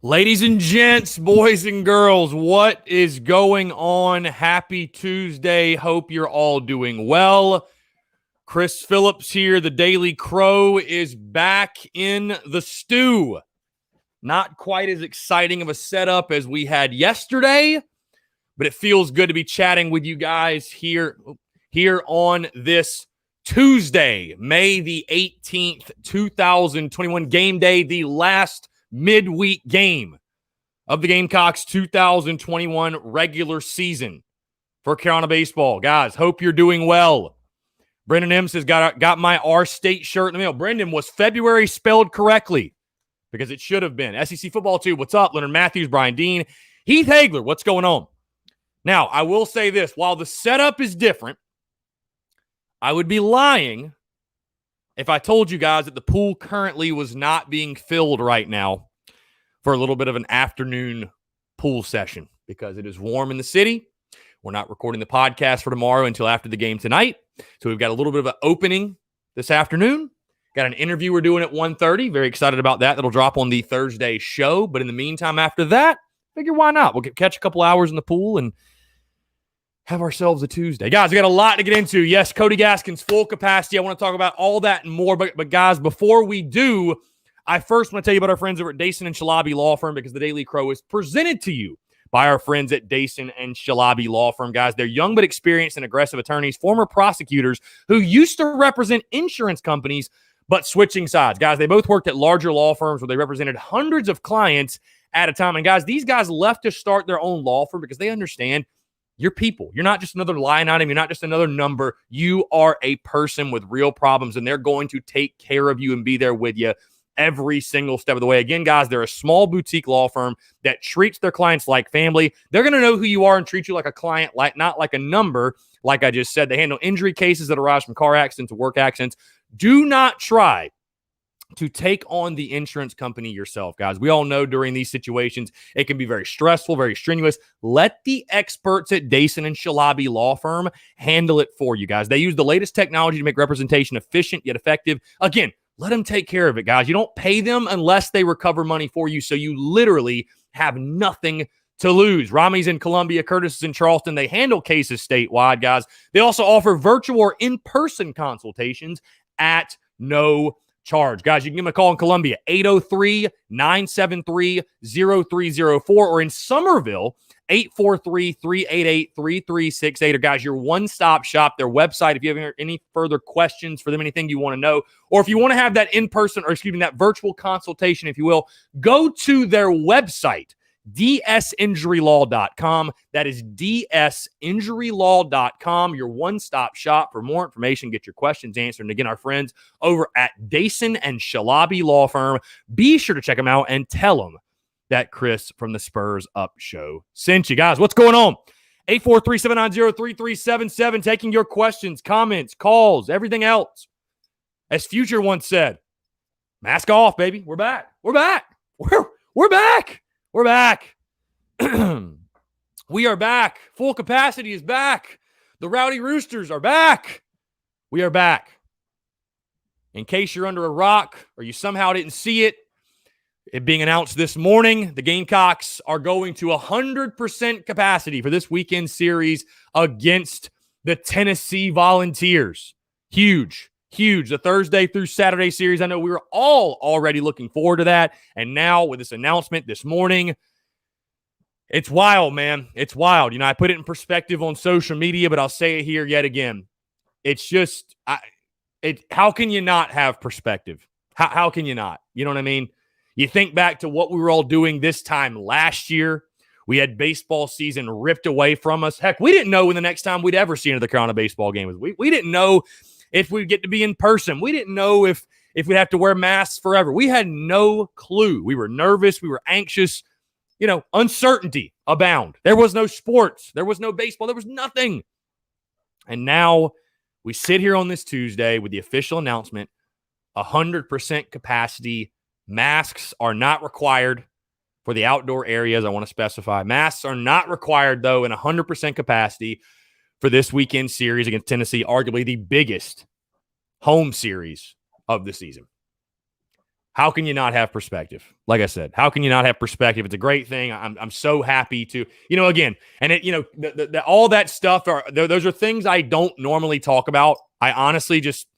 Ladies and gents, boys and girls, what is going on? Happy Tuesday. Hope you're all doing well. Chris Phillips here. The Daily Crow is back in the stew. Not quite as exciting of a setup as we had yesterday, but it feels good to be chatting with you guys here on this Tuesday, May the 18th, 2021, game day, the last midweek game of the Gamecocks 2021 regular season for Carolina baseball. Guys, hope you're doing well. Brendan Ems has got my R State shirt in the mail. Brendan, was February spelled correctly? Because it should have been. SEC Football 2, what's up? Leonard Matthews, Brian Dean, Heath Hagler, what's going on? Now, I will say this. While the setup is different, I would be lying if I told you guys that the pool currently was not being filled right now for a little bit of an afternoon pool session because it is warm in the city. We're not recording the podcast for tomorrow until after the game tonight. So we've got a little bit of an opening this afternoon. Got an interview we're doing at 1:30. Very excited about that. That'll drop on the Thursday show. But in the meantime, after that, figure why not? We'll catch a couple hours in the pool and have ourselves a Tuesday. Guys, we got a lot to get into. Yes, Cody Gaskins, full capacity. I want to talk about all that and more. But guys, before we do, I first want to tell you about our friends over at Dason and Shalabi Law Firm because the Daily Crow is presented to you by our friends at Dason and Shalabi Law Firm. Guys, they're young but experienced and aggressive attorneys, former prosecutors who used to represent insurance companies but switching sides. Guys, they both worked at larger law firms where they represented hundreds of clients at a time. And guys, these guys left to start their own law firm because they understand you're people. You're not just another line item. You're not just another number. You are a person with real problems, and they're going to take care of you and be there with you every single step of the way. Again, guys, they're a small boutique law firm that treats their clients like family. They're going to know who you are and treat you like a client, like not like a number. Like I just said, they handle injury cases that arise from car accidents to work accidents. Do not try to take on the insurance company yourself, guys. We all know during these situations, it can be very stressful, very strenuous. Let the experts at Dason and Shalabi Law Firm handle it for you, guys. They use the latest technology to make representation efficient yet effective. Again, let them take care of it, guys. You don't pay them unless they recover money for you, so you literally have nothing to lose. Rami's in Columbia, Curtis is in Charleston. They handle cases statewide, guys. They also offer virtual or in-person consultations at no charge. Guys, you can give them a call in Columbia, 803-973-0304, or in Somerville, 843-388-3368. Or guys, your one-stop shop, their website, if you have any further questions for them, anything you want to know, or if you want to have that in-person, or excuse me, that virtual consultation, if you will, go to their website, dsinjurylaw.com. That is dsinjurylaw.com, your one-stop shop for more information. Get your questions answered. And again, our friends over at Dason and Shalabi Law Firm, be sure to check them out and tell them that Chris from the Spurs Up Show sent you. Guys, what's going on? 843-790-3377, taking your questions, comments, calls, everything else. As Future once said, mask off, baby. We're back. We're back. We're back. We're back. We are back. Full capacity is back. The Rowdy Roosters are back. We are back. In case you're under a rock or you somehow didn't see it being announced this morning, the Gamecocks are going to 100% capacity for this weekend series against the Tennessee Volunteers. Huge. Huge. The Thursday through Saturday series. I know we were all already looking forward to that. And now with this announcement this morning, it's wild, man. It's wild. You know, I put it in perspective on social media, but I'll say it here yet again. It's just, how can you not have perspective? How can you not? You know what I mean? You think back to what we were all doing this time last year. We had baseball season ripped away from us. Heck, we didn't know when the next time we'd ever see another Carolina baseball game was. We didn't know if we'd get to be in person. We didn't know if we'd have to wear masks forever. We had no clue. We were nervous. We were anxious. You know, uncertainty abound. There was no sports. There was no baseball. There was nothing. And now we sit here on this Tuesday with the official announcement, 100% capacity. Masks are not required for the outdoor areas. I want to specify. Masks are not required, though, in 100% capacity for this weekend series against Tennessee, arguably the biggest home series of the season. how can you not have perspective? Like I said, how can you not have perspective? It's a great thing. I'm so happy to, again, and all that stuff those are things I don't normally talk about. I honestly just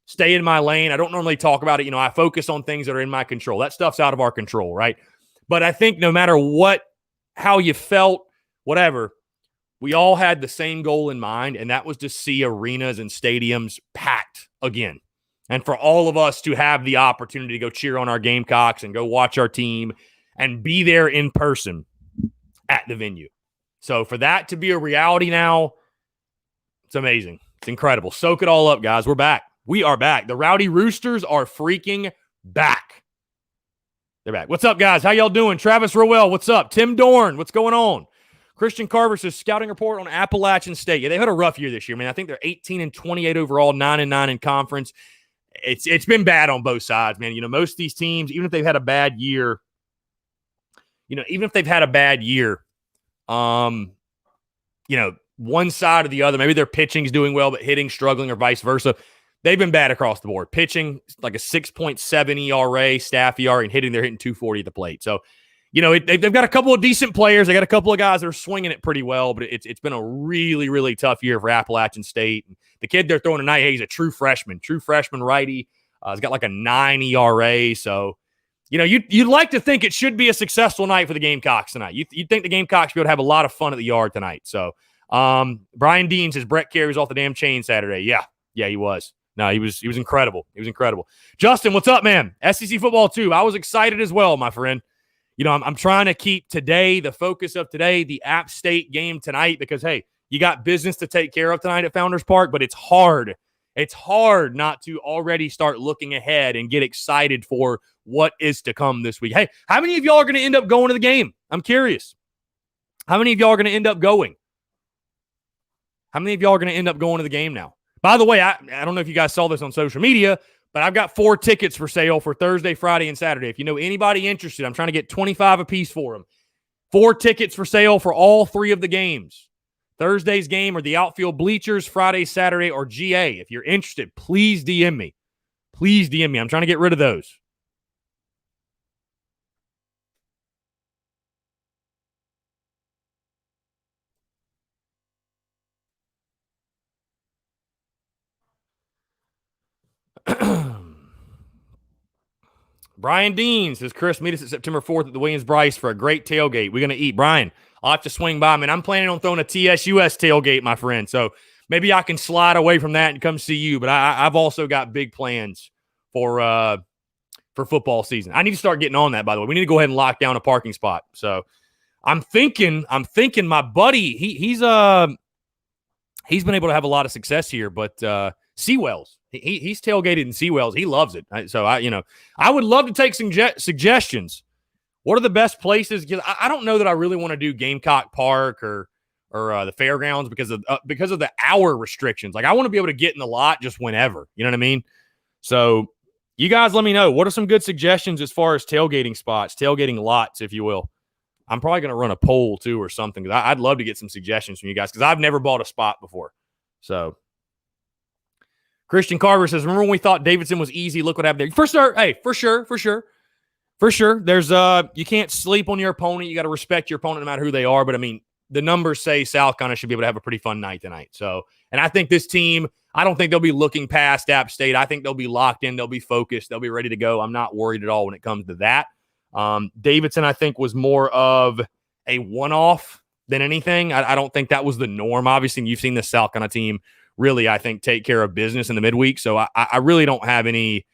stay in my lane. I don't normally talk about it. I focus on things that are in my control. That stuff's out of our control, right? But I think no matter how you felt, whatever, we all had the same goal in mind, and that was to see arenas and stadiums packed again. And for all of us to have the opportunity to go cheer on our Gamecocks and go watch our team and be there in person at the venue. So for that to be a reality now, it's amazing. It's incredible. Soak it all up, guys. We're back. We are back. The Rowdy Roosters are freaking back. They're back. What's up, guys? How y'all doing? Travis Rowell, what's up? Tim Dorn, what's going on? Christian Carver says scouting report on Appalachian State. Yeah, they've had a rough year this year, man. I think they're 18-28 overall, 9-9 in conference. It's been bad on both sides, man. Most of these teams, even if they've had a bad year, one side or the other, maybe their pitching's doing well, but hitting struggling or vice versa. They've been bad across the board. Pitching, like a 6.7 ERA, staff ERA, and hitting, they're hitting 240 at the plate. So, they've got a couple of decent players. They got a couple of guys that are swinging it pretty well, but it's been a really, really tough year for Appalachian State. The kid they're throwing tonight, he's a true freshman righty. He's got like a 9 ERA. So, you'd like to think it should be a successful night for the Gamecocks tonight. You'd think the Gamecocks should be able to have a lot of fun at the Yard tonight. So, Brian Dean says Brett Carey was off the damn chain Saturday. Yeah, he was. No, he was incredible. He was incredible. Justin, what's up, man? SEC football too. I was excited as well, my friend. I'm trying to keep today, the focus of today, the App State game tonight, because, hey, you got business to take care of tonight at Founders Park, but it's hard. It's hard not to already start looking ahead and get excited for what is to come this week. Hey, how many of y'all are going to end up going to the game? I'm curious. How many of y'all are going to end up going? How many of y'all are going to end up going to the game now? By the way, I don't know if you guys saw this on social media, but I've got 4 tickets for sale for Thursday, Friday, and Saturday. If you know anybody interested, I'm trying to get 25 apiece for them. 4 tickets for sale for all 3 of the games. Thursday's game are the outfield bleachers. Friday, Saturday, or GA. If you're interested, please DM me. Please DM me. I'm trying to get rid of those. Brian Dean says, Chris, meet us at September 4th at the Williams-Brice for a great tailgate. We're going to eat. Brian, I'll have to swing by. I'm planning on throwing a TSUS tailgate, my friend. So maybe I can slide away from that and come see you. But I've also got big plans for football season. I need to start getting on that, by the way. We need to go ahead and lock down a parking spot. So I'm thinking my buddy, he's been able to have a lot of success here, but Seawells. He's tailgated in Seawells. He loves it. So I would love to take some suggestions. What are the best places? Because I don't know that I really want to do Gamecock Park or the fairgrounds because of the hour restrictions. Like I want to be able to get in the lot just whenever. You know what I mean? So you guys let me know. What are some good suggestions as far as tailgating spots, tailgating lots, if you will? I'm probably going to run a poll too or something because I'd love to get some suggestions from you guys because I've never bought a spot before. So Christian Carver says, remember when we thought Davidson was easy? Look what happened there. For sure. There's you can't sleep on your opponent. You got to respect your opponent no matter who they are. But I mean, the numbers say South Carolina should be able to have a pretty fun night tonight. So, and I think this team, I don't think they'll be looking past App State. I think they'll be locked in. They'll be focused. They'll be ready to go. I'm not worried at all when it comes to that. Davidson, I think, was more of a one-off than anything. I don't think that was the norm. Obviously, you've seen the South Carolina team really, I think, take care of business in the midweek. So I really don't have any,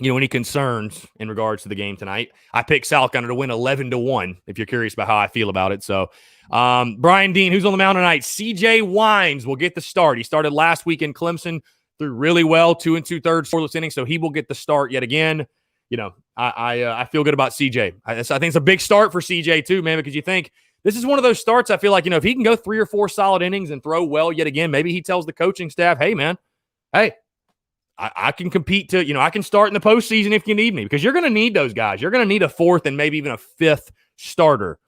any concerns in regards to the game tonight. I picked South Carolina to win 11-1, if you're curious about how I feel about it. So Brian Dean, who's on the mound tonight? CJ Wines will get the start. He started last week in Clemson, threw really well, 2 2/3 scoreless innings, so he will get the start yet again. I feel good about CJ. I think it's a big start for CJ too, man, because you think this is one of those starts I feel like, if he can go 3 or 4 solid innings and throw well yet again, maybe he tells the coaching staff, hey, man, I can compete to, I can start in the postseason if you need me, because you're going to need those guys. You're going to need a 4th and maybe even a 5th starter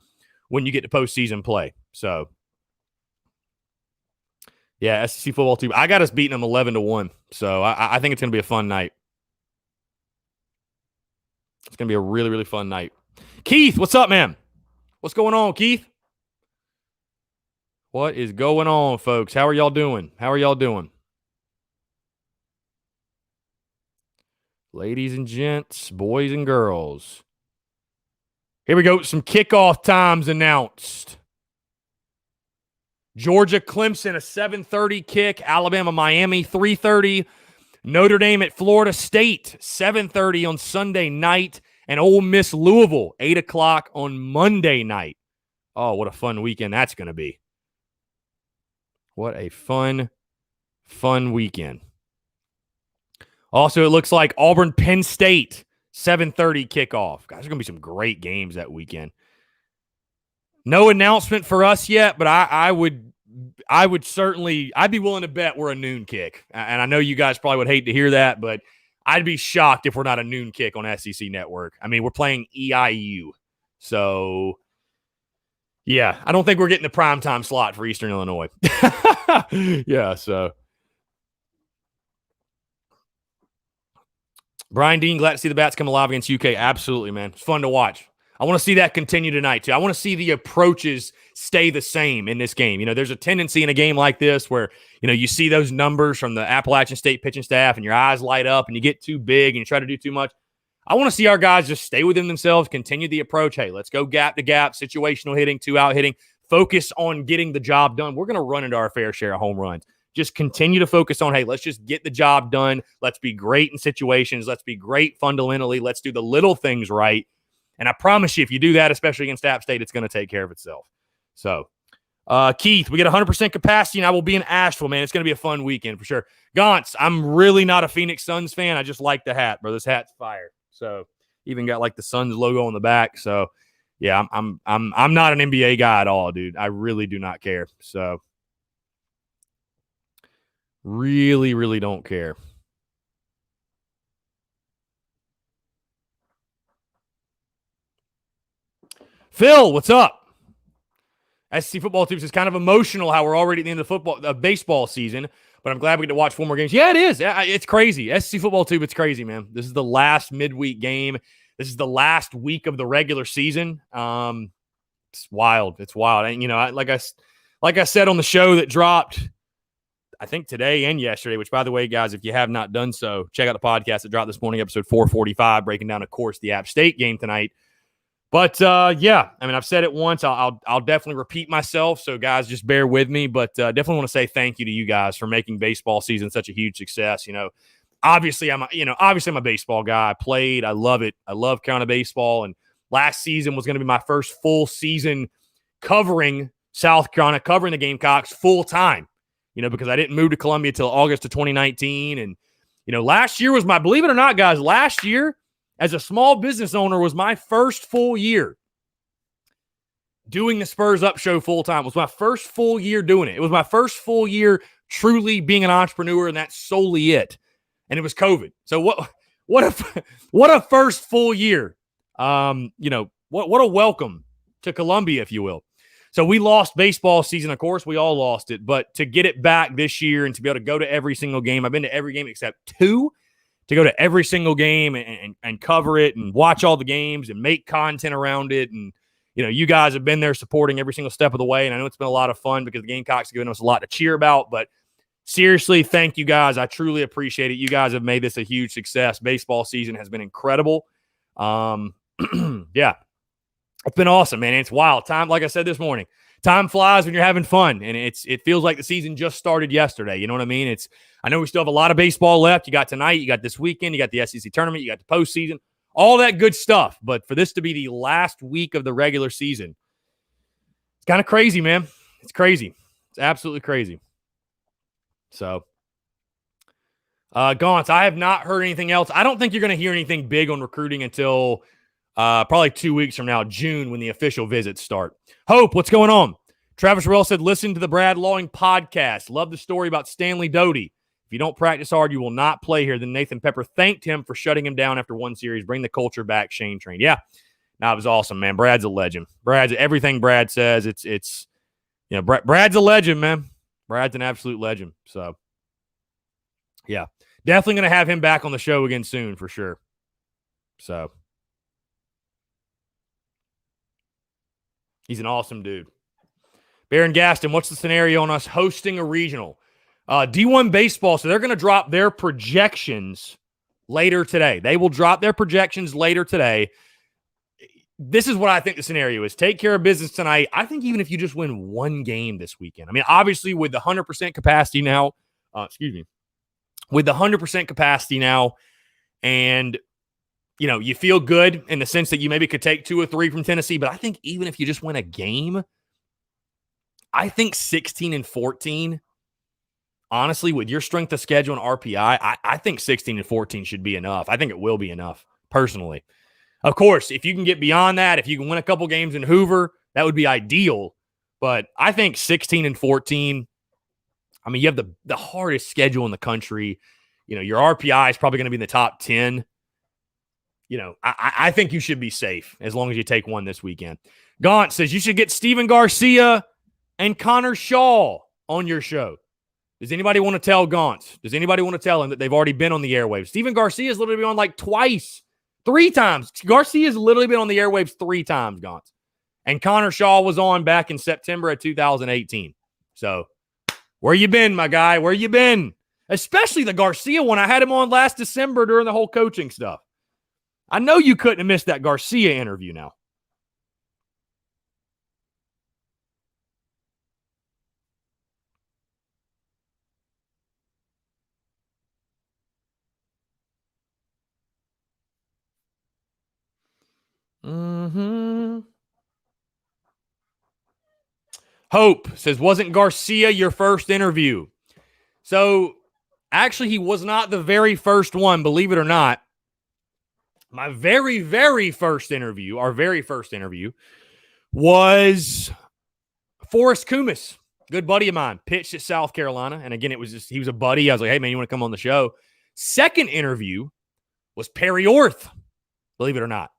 when you get to postseason play. So, yeah, SEC football too. I got us beating them 11-1. So I think it's going to be a fun night. It's going to be a really, really fun night. Keith, what's up, man? What's going on, Keith? What is going on, folks? How are y'all doing? Ladies and gents, boys and girls. Here we go. Some kickoff times announced. Georgia, Clemson, a 7:30 kick. Alabama, Miami, 3:30. Notre Dame at Florida State, 7:30 on Sunday night. And Ole Miss, Louisville, 8 o'clock on Monday night. Oh, what a fun weekend that's going to be. What a fun weekend. Also, it looks like Auburn, Penn State, 7:30 kickoff. Guys, there's going to be some great games that weekend. No announcement for us yet, but I would certainly, I'd be willing to bet we're a noon kick. And I know you guys probably would hate to hear that, but I'd be shocked if we're not a noon kick on SEC Network. I mean, we're playing EIU. So, yeah, I don't think we're getting the primetime slot for Eastern Illinois. Yeah, so. Brian Dean, glad to see the Bats come alive against UK. Absolutely, man. It's fun to watch. I want to see that continue tonight, too. I want to see the approaches stay the same in this game. You know, there's a tendency in a game like this where, you know, you see those numbers from the Appalachian State pitching staff and your eyes light up and you get too big and you try to do too much. I want to see our guys just stay within themselves, continue the approach. Hey, let's go gap to gap, situational hitting, 2-out hitting, focus on getting the job done. We're going to run into our fair share of home runs. Just continue to focus on, hey, let's just get the job done. Let's be great in situations. Let's be great fundamentally. Let's do the little things right. And I promise you, if you do that, especially against App State, it's going to take care of itself. So, Keith, we get 100% capacity, and I will be in Asheville, man. It's going to be a fun weekend for sure. Gauntz, I'm really not a Phoenix Suns fan. I just like the hat, bro. This hat's fire. So, even got like the Suns logo on the back. So, yeah, I'm not an NBA guy at all, dude. I really do not care. So, really, really don't care. Phil, what's up? SEC football teams is kind of emotional how we're already at the end of baseball season, but I'm glad we get to watch 4 more games. Yeah, it is. It's crazy. SEC football tube, it's crazy, man. This is the last midweek game. This is the last week of the regular season. It's wild. It's wild. And you know, like I said on the show that dropped, I think today and yesterday, which, by the way, guys, if you have not done so, check out the podcast that dropped this morning, episode 445, breaking down, of course, the App State game tonight. But, yeah, I mean, I've said it once. I'll definitely repeat myself, so, guys, just bear with me. But definitely want to say thank you to you guys for making baseball season such a huge success. You know, obviously I'm a baseball guy. I played. I love it. I love Carolina baseball. And last season was going to be my first full season covering South Carolina, covering the Gamecocks full time. You know, because I didn't move to Columbia until August of 2019. And, you know, last year was believe it or not, guys, last year as a small business owner was my first full year doing the Spurs Up show full time. It was my first full year doing it. It was my first full year truly being an entrepreneur, and that's solely it. And it was COVID. So what a first full year. You know, what a welcome to Columbia, if you will. So we lost baseball season, of course. We all lost it. But to get it back this year and to be able to go to every single game, I've been to every game except 2, to go to every single game and cover it and watch all the games and make content around it. And, you know, you guys have been there supporting every single step of the way. And I know it's been a lot of fun because the Gamecocks have given us a lot to cheer about. But seriously, thank you guys. I truly appreciate it. You guys have made this a huge success. Baseball season has been incredible. Yeah. It's been awesome, man. It's wild. Time, like I said this morning, time flies when you're having fun, and it feels like the season just started yesterday. You know what I mean? I know we still have a lot of baseball left. You got tonight, you got this weekend, you got the SEC tournament, you got the postseason, all that good stuff. But for this to be the last week of the regular season, it's kind of crazy, man. It's crazy. It's absolutely crazy. So, Gauntz, I have not heard anything else. I don't think you're going to hear anything big on recruiting until probably 2 weeks from now, June, when the official visits start. Hope, what's going on? Travis Rell said, listen to the Brad Lawing podcast. Love the story about Stanley Doty. If you don't practice hard, you will not play here. Then Nathan Pepper thanked him for shutting him down after one series. Bring the culture back, Shane Train. Yeah, no, it was awesome, man. Brad's a legend. Everything Brad says, it's you know, Brad's a legend, man. Brad's an absolute legend. So, yeah, definitely going to have him back on the show again soon for sure. So, He's an awesome dude. Baron Gaston, what's the scenario on us hosting a regional? D1 baseball, so they're going to drop their projections later today. They will drop their projections later today. This is what I think the scenario is. Take care of business tonight. I think even if you just win one game this weekend, I mean, obviously with the 100% capacity now, with the 100% capacity now, and you feel good in the sense that you maybe could take 2 or 3 from Tennessee, but I think even if you just win a game, I think 16-14, honestly, with your strength of schedule and RPI, I think 16-14 should be enough. I think it will be enough, personally. Of course, if you can get beyond that, if you can win a couple games in Hoover, that would be ideal. But I think 16-14, I mean, you have the hardest schedule in the country. Your RPI is probably going to be in the top 10. I think you should be safe as long as you take one this weekend. Gaunt says you should get Steven Garcia and Connor Shaw on your show. Does anybody want to tell Gaunt? Does anybody want to tell him that they've already been on the airwaves? Steven Garcia has literally been on like 3 times. Garcia's literally been on the airwaves 3 times, Gaunt. And Connor Shaw was on back in September of 2018. So, where you been, my guy? Where you been? Especially the Garcia one. I had him on last December during the whole coaching stuff. I know you couldn't have missed that Garcia interview now. Hope says, wasn't Garcia your first interview? So, actually, he was not the very first one, believe it or not. My very, very first interview, was Forrest Kumis, good buddy of mine, pitched at South Carolina. And again, he was a buddy. I was like, hey, man, you want to come on the show? Second interview was Perry Orth, believe it or not.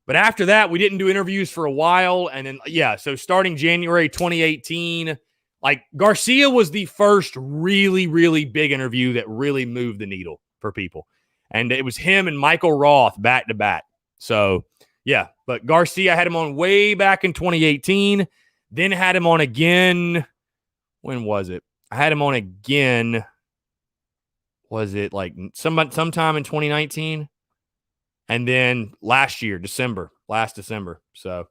But after that, we didn't do interviews for a while. And then, so starting January 2018, like Garcia was the first really, really big interview that really moved the needle for people. And it was him and Michael Roth back to back. So, but Garcia, had him on way back in 2018, then had him on again. When was it? I had him on again. Was it like sometime in 2019? And then last December. So,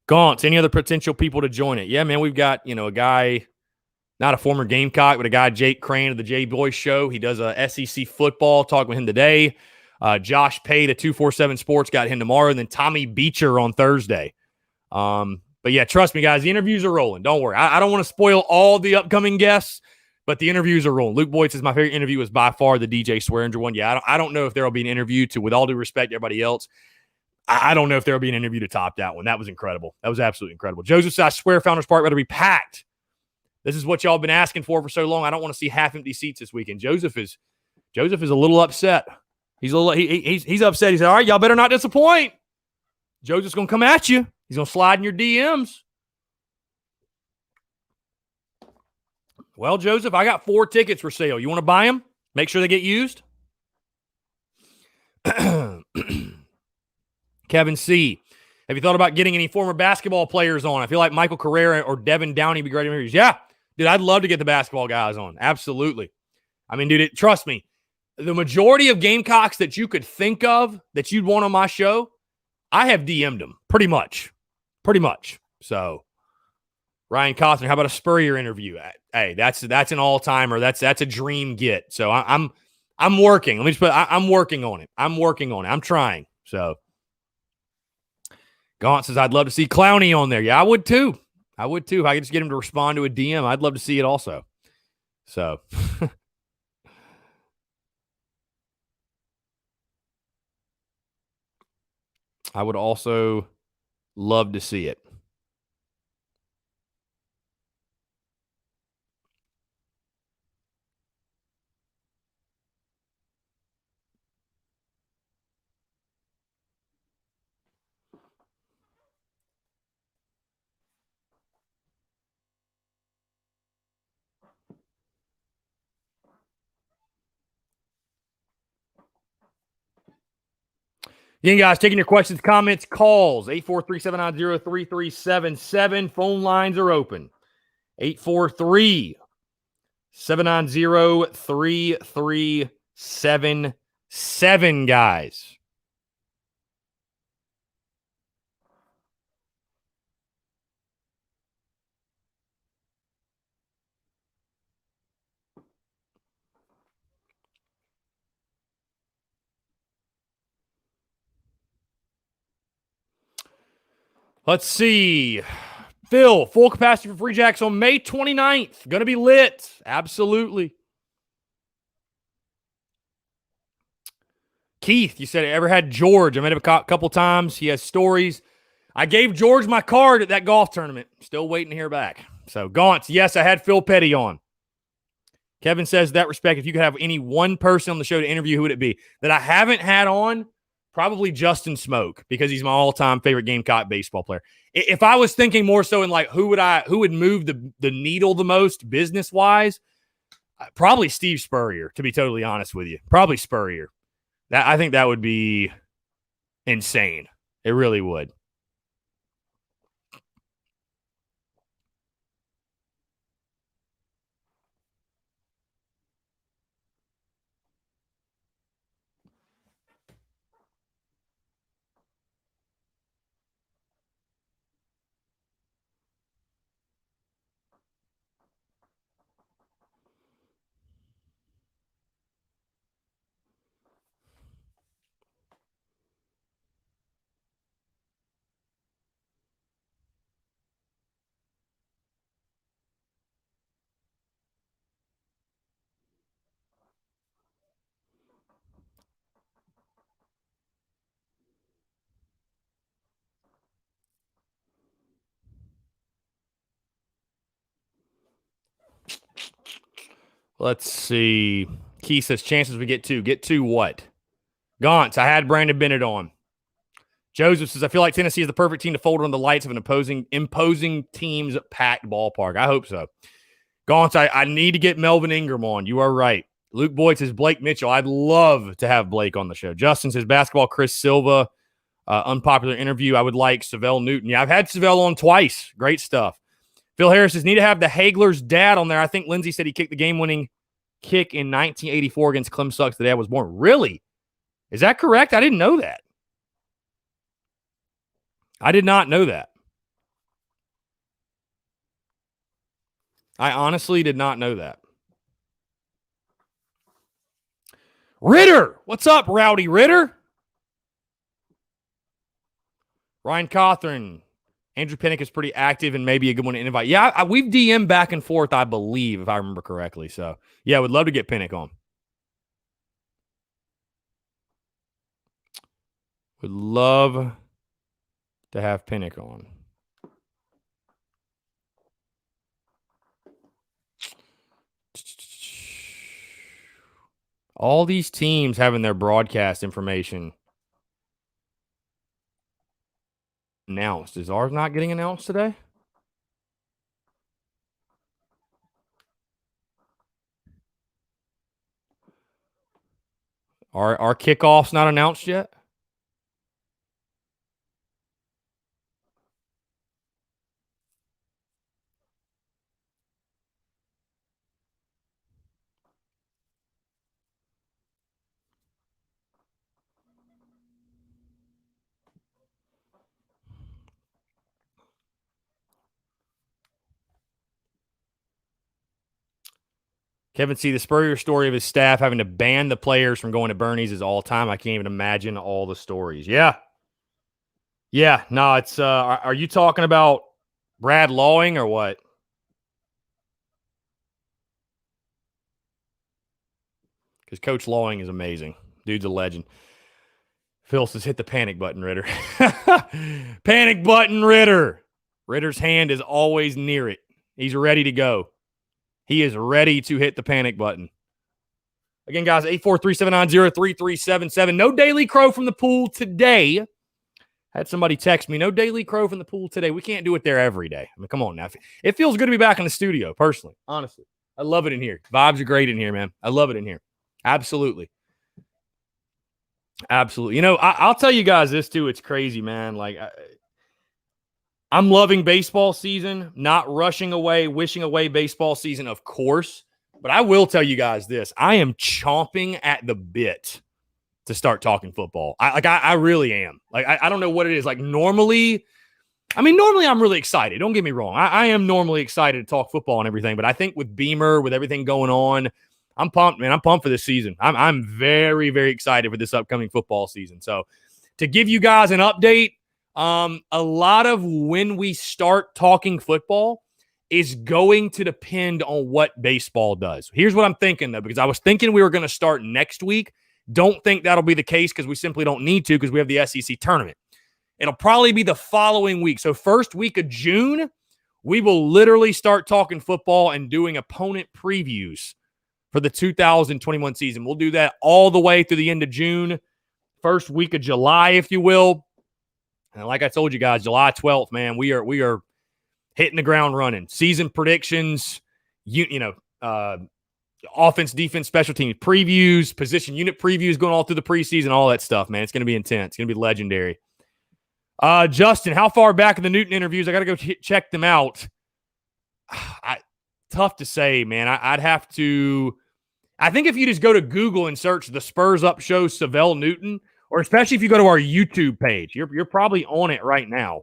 Gaunts, any other potential people to join it? Yeah, man, we've got, a guy, not a former Gamecock, but a guy, Jake Crane of the Jay Boy Show. He does a SEC football. Talking with him today. Josh Pate of 247 Sports got him tomorrow. And then Tommy Beecher on Thursday. But yeah, trust me, guys, the interviews are rolling. Don't worry. I don't want to spoil all the upcoming guests, but the interviews are rolling. Luke Boyd says my favorite interview was by far the DJ Swearinger one. Yeah, I don't know if there will be an interview to, with all due respect to everybody else, I don't know if there will be an interview to top that one. That was incredible. That was absolutely incredible. Joseph says, I swear Founders Park better be packed. This is what y'all been asking for so long. I don't want to see half-empty seats this weekend. Joseph is a little upset. He's upset. He said, all right, y'all better not disappoint. Joseph's going to come at you. He's going to slide in your DMs. Well, Joseph, I got 4 tickets for sale. You want to buy them? Make sure they get used. Kevin C. Have you thought about getting any former basketball players on? I feel like Michael Carrera or Devin Downey would be great interviews. Yeah, dude, I'd love to get the basketball guys on. Absolutely. I mean, dude, trust me. The majority of Gamecocks that you could think of that you'd want on my show, I have DM'd them pretty much. So, Ryan Costner, how about a Spurrier interview? Hey, that's an all-timer. That's a dream get. So I'm working. Let me just put I'm working on it. I'm trying. So Gaunt says I'd love to see Clowney on there. Yeah, I would too. If I could just get him to respond to a DM, I'd love to see it also. So I would also love to see it. Again, guys, taking your questions, comments, calls. 843-790-3377. Phone lines are open. 843-790-3377, guys. Let's see. Phil, full capacity for Free Jacks on May 29th. Going to be lit. Absolutely. Keith, you said, ever had George? I met him a couple times. He has stories. I gave George my card at that golf tournament. Still waiting to hear back. So, Gaunts, yes, I had Phil Petty on. Kevin says, that respect, if you could have any one person on the show to interview, who would it be? That I haven't had on? Probably Justin Smoke, because he's my all-time favorite Gamecock baseball player. If I was thinking more so in like who would move the needle the most business-wise, probably Steve Spurrier, to be totally honest with you. Probably Spurrier. I think that would be insane. It really would. Let's see. Key says, chances we get two. Get two what? Gaunts, I had Brandon Bennett on. Joseph says, I feel like Tennessee is the perfect team to fold on the lights of an imposing team's packed ballpark. I hope so. Gaunts, I need to get Melvin Ingram on. You are right. Luke Boyd says, Blake Mitchell. I'd love to have Blake on the show. Justin says, basketball, Chris Silva. Unpopular interview. I would like Savell Newton. Yeah, I've had Savell on twice. Great stuff. Phil Harris says, need to have the Hagler's dad on there. I think Lindsay said he kicked the game-winning kick in 1984 against Clem Sucks the day I was born. Really? Is that correct? I didn't know that. I did not know that. I honestly did not know that. Ritter! What's up, Rowdy Ritter? Ryan Cawthorn. Andrew Pinnock is pretty active and maybe a good one to invite. Yeah, we've DM'd back and forth, I believe, if I remember correctly. So, yeah, would love to get Pinnock on. Would love to have Pinnock on. All these teams having their broadcast information announced. Is ours not getting announced today? Our kickoff's not announced yet? Kevin C., the Spurrier story of his staff having to ban the players from going to Bernie's is all time. I can't even imagine all the stories. Yeah. Yeah. No, it's are you talking about Brad Lawing or what? Because Coach Lawing is amazing. Dude's a legend. Phil says, hit the panic button, Ritter. Panic button, Ritter. Ritter's hand is always near it. He's ready to go. He is ready to hit the panic button. Again, guys, 843-790-3377. No Daily Crow from the pool today. Had somebody text me, no Daily Crow from the pool today. We can't do it there every day. I mean, come on now. It feels good to be back in the studio, personally, honestly. I love it in here. Vibes are great in here, man. I love it in here. Absolutely. Absolutely. You know, I'll tell you guys this too. It's crazy, man. Like, I'm loving baseball season, not rushing away, wishing away baseball season, of course. But I will tell you guys this. I am chomping at the bit to start talking football. I really am. Like, I don't know what it is. Like, normally I'm really excited. Don't get me wrong. I am normally excited to talk football and everything. But I think with Beamer, with everything going on, I'm pumped, man. I'm pumped for this season. I'm very, very excited for this upcoming football season. So to give you guys an update, a lot of when we start talking football is going to depend on what baseball does. Here's what I'm thinking, though, because I was thinking we were going to start next week. Don't think that'll be the case because we simply don't need to because we have the SEC tournament. It'll probably be the following week. So first week of June, we will literally start talking football and doing opponent previews for the 2021 season. We'll do that all the way through the end of June, first week of July, if you will. And like I told you guys, July 12th, man, we are hitting the ground running. Season predictions, offense, defense, special teams previews, position unit previews going all through the preseason, all that stuff, man. It's going to be intense. It's going to be legendary. Justin, how far back in the Newton interviews? I got to go check them out. Tough to say, man. I'd have to. I think if you just go to Google and search the Spurs Up Show Savell Newton, or especially if you go to our YouTube page, you're probably on it right now.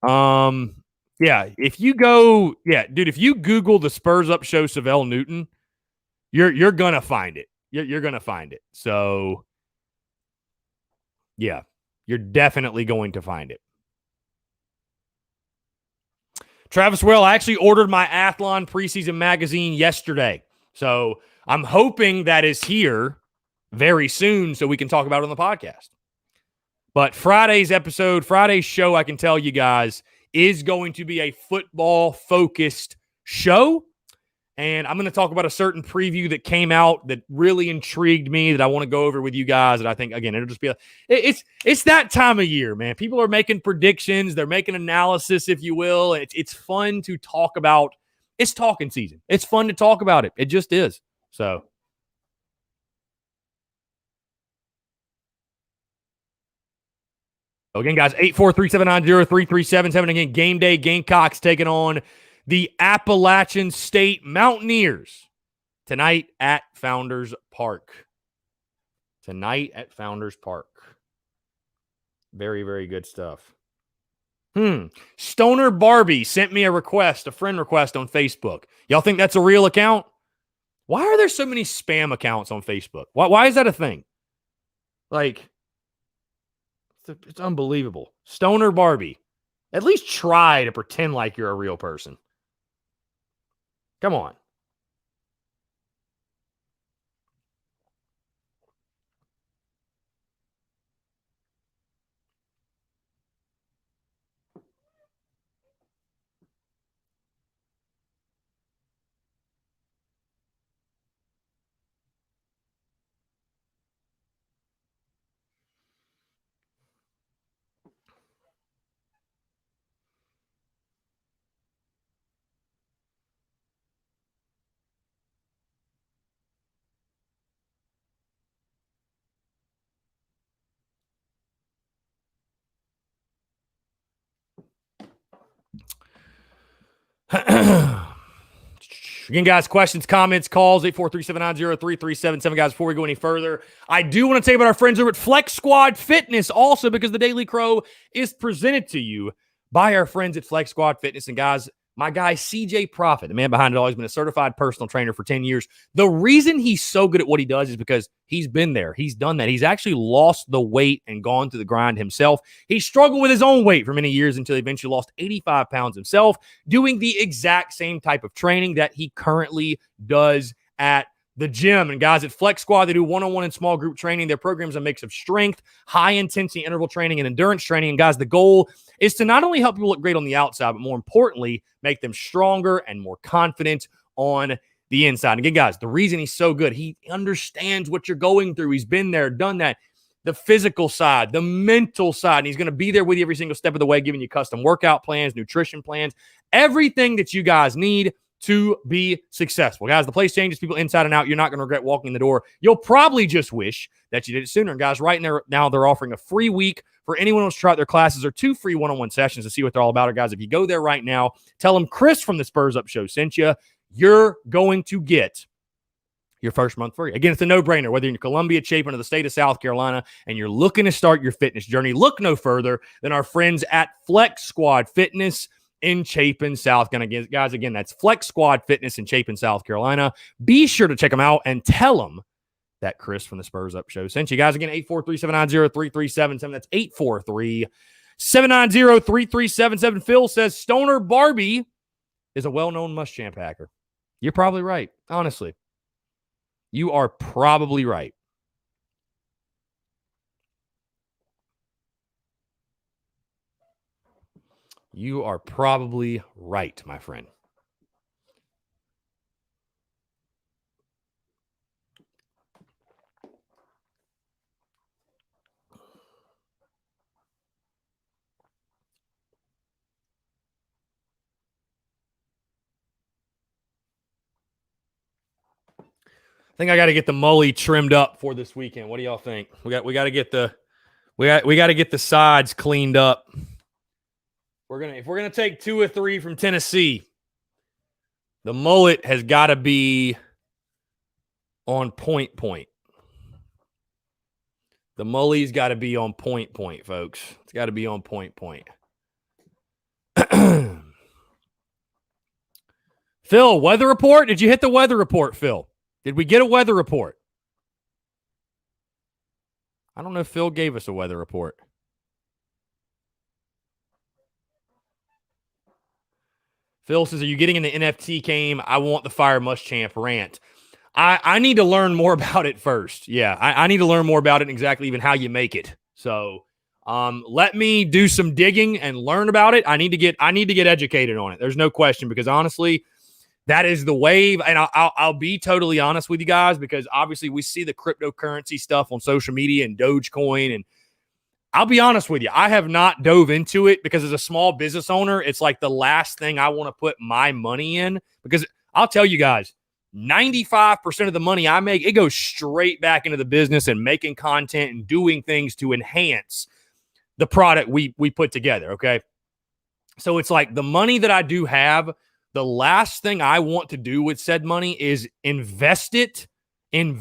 Yeah, if you Google the Spurs Up Show Savell Newton, you're gonna find it. You're gonna find it. So, yeah, you're definitely going to find it. Travis Well, I actually ordered my Athlon preseason magazine yesterday. So I'm hoping that is here very soon so we can talk about it on the podcast. But Friday's show, I can tell you guys, is going to be a football-focused show. And I'm going to talk about a certain preview that came out that really intrigued me that I want to go over with you guys. And I think, again, it'll just be it's that time of year, man. People are making predictions. They're making analysis, if you will. It's fun to talk about. It's talking season. It's fun to talk about it. It just is. So. Again, guys, 843-790-3377. Again, game day, Gamecocks taking on the Appalachian State Mountaineers tonight at Founders Park. Very, very good stuff. Stoner Barbie sent me a friend request on Facebook. Y'all think that's a real account? Why are there so many spam accounts on Facebook? Why is that a thing? Like, it's unbelievable. Stoner Barbie. At least try to pretend like you're a real person. Come on. Again, guys, questions, comments, calls, 843-790-3377. Guys, before we go any further, I do want to tell you about our friends over at Flex Squad Fitness also, because the Daily Crow is presented to you by our friends at Flex Squad Fitness. And guys, my guy, CJ Profit, the man behind it all, has been a certified personal trainer for 10 years. The reason he's so good at what he does is because he's been there. He's done that. He's actually lost the weight and gone through the grind himself. He struggled with his own weight for many years until he eventually lost 85 pounds himself, doing the exact same type of training that he currently does at the gym. And guys, at Flex Squad, they do one-on-one and small group training. Their program's a mix of strength, high-intensity interval training, and endurance training. And guys, the goal is to not only help people look great on the outside, but more importantly, make them stronger and more confident on the inside. And again, guys, the reason he's so good, he understands what you're going through. He's been there, done that. The physical side, the mental side, and he's going to be there with you every single step of the way, giving you custom workout plans, nutrition plans, everything that you guys need. to be successful. Guys, the place changes people inside and out. You're not going to regret walking in the door. You'll probably just wish that you did it sooner. And guys, right now they're offering a free week for anyone who wants to try out their classes or 2 free one-on-one sessions to see what they're all about. Or guys, if you go there right now, tell them Chris from the Spurs Up Show sent you, you're going to get your first month free. Again, it's a no-brainer. Whether you're in Columbia, Chapin, or the state of South Carolina, and you're looking to start your fitness journey, look no further than our friends at Flex Squad Fitness in Chapin, South Carolina. Guys, again, that's Flex Squad Fitness in Chapin, South Carolina. Be sure to check them out and tell them that Chris from the Spurs Up Show sent you. Guys, again, 843-790-3377. That's 843-790-3377. Phil says Stoner Barbie is a well-known Muschamp hacker. You're probably right, honestly. You are probably right. You are probably right, my friend. I think I got to get the mully trimmed up for this weekend. What do y'all think? We got to get the sides cleaned up. If we're gonna take 2 or 3 from Tennessee, the mullet has got to be on point. The mully's got to be on point, folks. It's got to be on point. Phil, weather report? Did you hit the weather report, Phil? Did we get a weather report? I don't know if Phil gave us a weather report. Phil says, are you getting in the NFT game? I want the Fire Muschamp rant. I need to learn more about it first. Yeah, I need to learn more about it and exactly even how you make it. So let me do some digging and learn about it. I need to get educated on it. There's no question, because honestly, that is the wave. And I'll be totally honest with you guys, because obviously we see the cryptocurrency stuff on social media and Dogecoin. And I'll be honest with you, I have not dove into it because as a small business owner, it's like the last thing I want to put my money in, because I'll tell you guys, 95% of the money I make, it goes straight back into the business and making content and doing things to enhance the product we put together, okay? So it's like the money that I do have, the last thing I want to do with said money is invest it in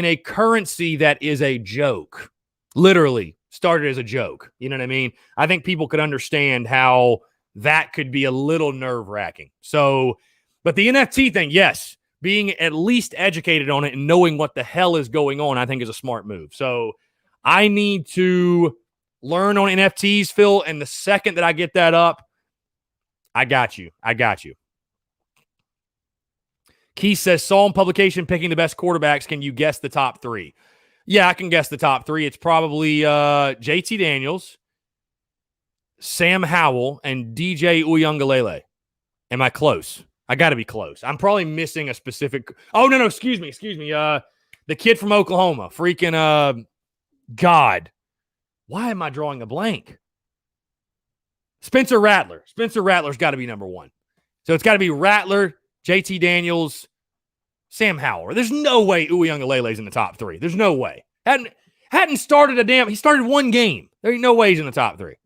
a currency that is a joke. Literally started as a joke. You know what I mean? I think people could understand how that could be a little nerve-wracking. So, but the NFT thing, yes, being at least educated on it and knowing what the hell is going on, I think is a smart move. So I need to learn on NFTs, Phil, and the second that I get that up, I got you. Keith says, Psalm publication picking the best quarterbacks. Can you guess the top 3? Yeah, I can guess the top 3. It's probably JT Daniels, Sam Howell, and DJ Uiagalelei. Am I close? I got to be close. I'm probably missing a specific. Oh, no. Excuse me. The kid from Oklahoma. Freaking God. Why am I drawing a blank? Spencer Rattler. Spencer Rattler's got to be number 1. So it's got to be Rattler, JT Daniels, Sam Howell. There's no way Uiagalelei's in the top 3. There's no way. Hadn't started he started 1 game. There ain't no way he's in the top 3.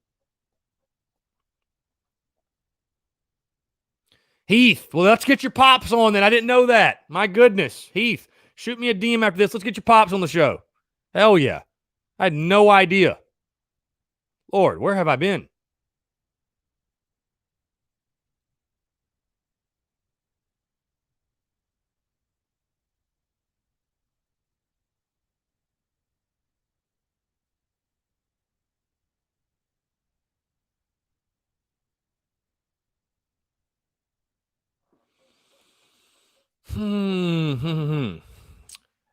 Heath, well, let's get your pops on then. I didn't know that. My goodness. Heath, shoot me a DM after this. Let's get your pops on the show. Hell yeah. I had no idea. Lord, where have I been?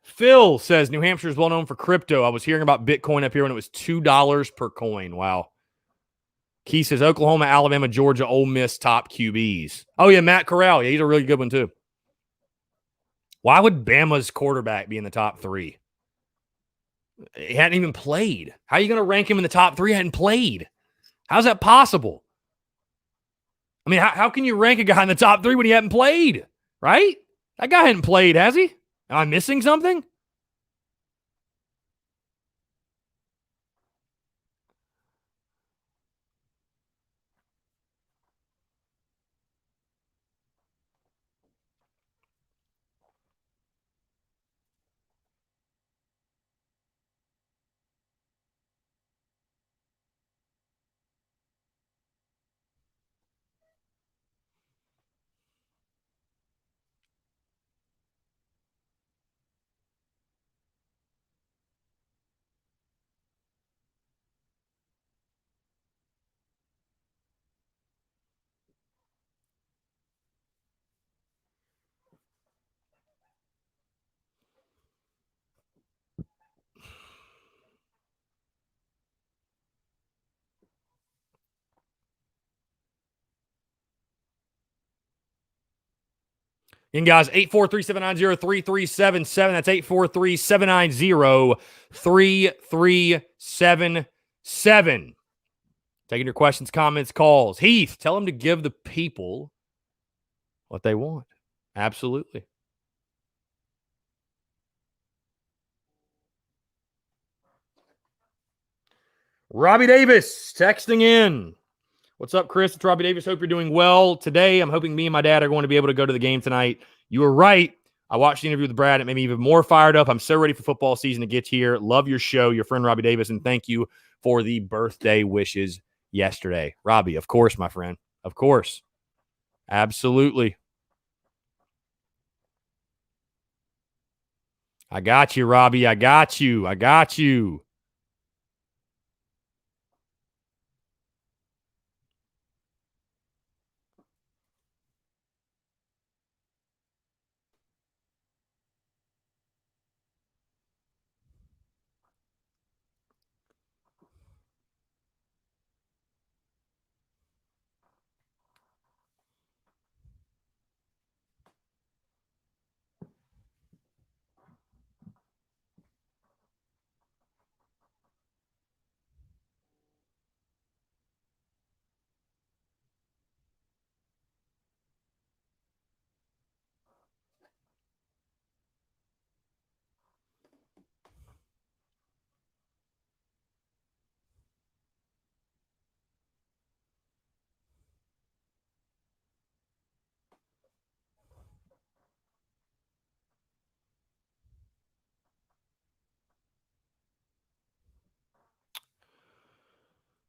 Phil says New Hampshire is well known for crypto. I was hearing about Bitcoin up here when it was $2 per coin. Wow. Key says Oklahoma, Alabama, Georgia, Ole Miss top QBs. Oh, yeah, Matt Corral. Yeah, he's a really good one, too. Why would Bama's quarterback be in the top 3? He hadn't even played. How are you going to rank him in the top 3? He hadn't played. How's that possible? I mean, how can you rank a guy in the top 3 when he hadn't played? Right? That guy hadn't played, has he? Am I missing something? And guys, 843-790-3377. That's 843-790-3377. Taking your questions, comments, calls. Heath, tell them to give the people what they want. Absolutely. Robbie Davis texting in. What's up, Chris? It's Robbie Davis. Hope you're doing well. Today, I'm hoping me and my dad are going to be able to go to the game tonight. You were right. I watched the interview with Brad. It made me even more fired up. I'm so ready for football season to get here. Love your show, your friend Robbie Davis, and thank you for the birthday wishes yesterday. Robbie, of course, my friend. Of course. Absolutely. I got you, Robbie. I got you. I got you.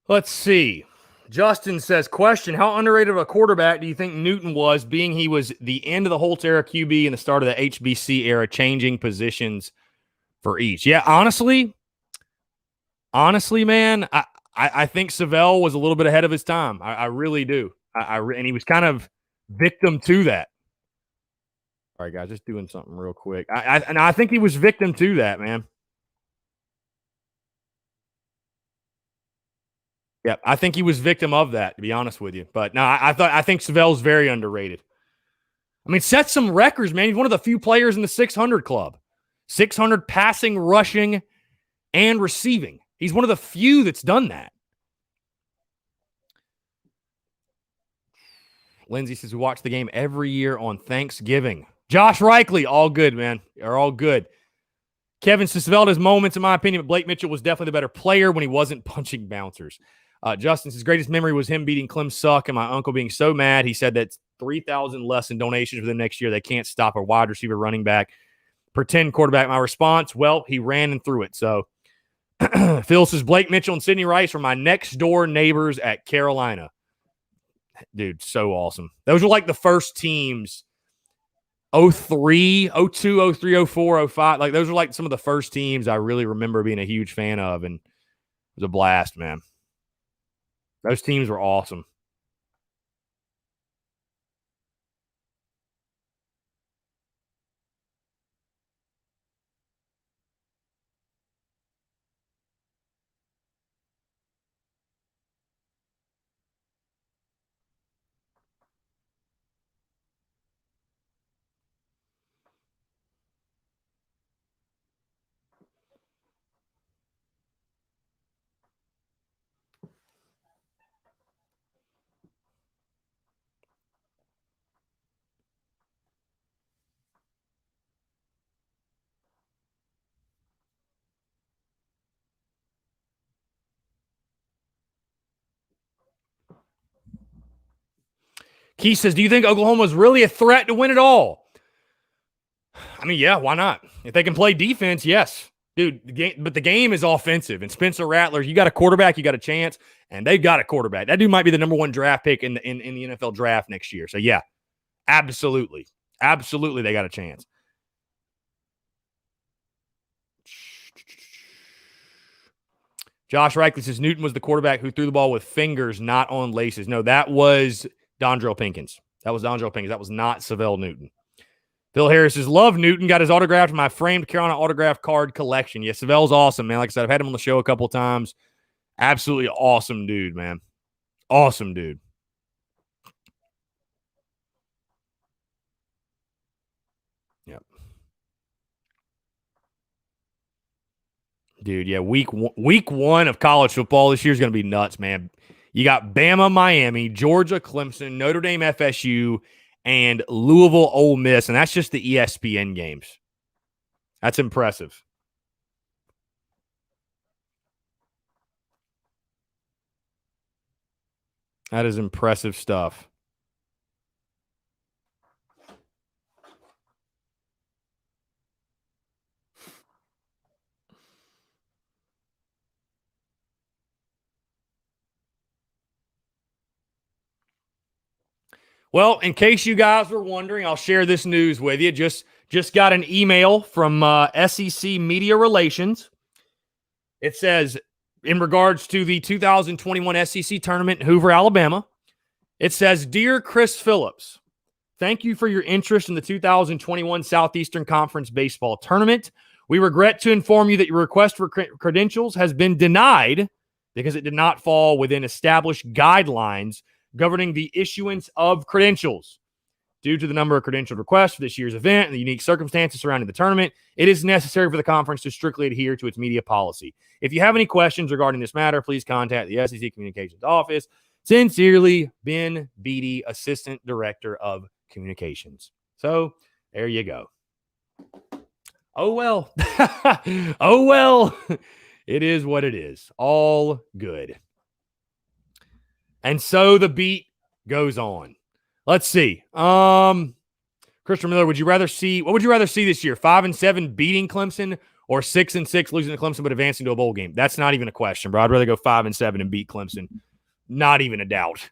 Let's see. Justin says, question, how underrated of a quarterback do you think Newton was, being he was the end of the Holt era QB and the start of the HBC era, changing positions for each? Yeah, honestly, man, I think Savell was a little bit ahead of his time. I really do. And he was kind of victim to that. All right, guys, just doing something real quick. And I think he was victim to that, man. Yeah, I think he was victim of that, to be honest with you. But no, I think Savell's very underrated. I mean, set some records, man. He's one of the few players in the 600 club. 600 passing, rushing, and receiving. He's one of the few that's done that. Lindsay says we watch the game every year on Thanksgiving. Josh Reichley, all good, man. Are all good. Kevin says Savell moments, in my opinion, but Blake Mitchell was definitely the better player when he wasn't punching bouncers. Justin says greatest memory was him beating Clem Suck and my uncle being so mad. He said that's 3,000 less in donations for them next year. They can't stop a wide receiver, running back, pretend quarterback. My response, well, he ran and threw it. So Phil says Blake Mitchell and Sidney Rice were my next door neighbors at Carolina. Dude, so awesome. Those were like the first teams. 03, 02, 03, 04, 05. Like those were like some of the first teams I really remember being a huge fan of, and it was a blast, man. Those teams were awesome. Keith says, do you think Oklahoma is really a threat to win it all? I mean, yeah, why not? If they can play defense, yes. Dude, the game is offensive. And Spencer Rattler, you got a quarterback, you got a chance, and they've got a quarterback. That dude might be the number 1 draft pick in the NFL draft next year. So, yeah, absolutely. Absolutely, they got a chance. Josh Reichley says Newton was the quarterback who threw the ball with fingers, not on laces. No, that was Dondrell Pinkins. That was not Savell Newton. Phil Harris says, love Newton. Got his autograph in my framed Carolina autograph card collection. Yeah, Savell's awesome, man. Like I said, I've had him on the show a couple of times. Absolutely awesome dude, man. Awesome dude. Yep. Dude, yeah, week one of college football this year is going to be nuts, man. You got Bama, Miami, Georgia, Clemson, Notre Dame, FSU, and Louisville, Ole Miss, and that's just the ESPN games. That's impressive. That is impressive stuff. Well, in case you guys were wondering, I'll share this news with you. Just got an email from SEC Media Relations. It says, in regards to the 2021 SEC tournament in Hoover, Alabama, it says, Dear Chris Phillips, thank you for your interest in the 2021 Southeastern Conference Baseball Tournament. We regret to inform you that your request for credentials has been denied because it did not fall within established guidelines governing the issuance of credentials. Due to the number of credentialed requests for this year's event and the unique circumstances surrounding the tournament, it is necessary for the conference to strictly adhere to its media policy. If you have any questions regarding this matter, please contact the SEC Communications Office. Sincerely, Ben Beatty, Assistant Director of Communications. So, there you go. Oh, well. Oh, well. It is what it is. All good. And so the beat goes on. Let's see. Christopher Miller, what would you rather see this year? 5-7 beating Clemson or 6-6 losing to Clemson but advancing to a bowl game? That's not even a question, bro. I'd rather go 5-7 and beat Clemson. Not even a doubt.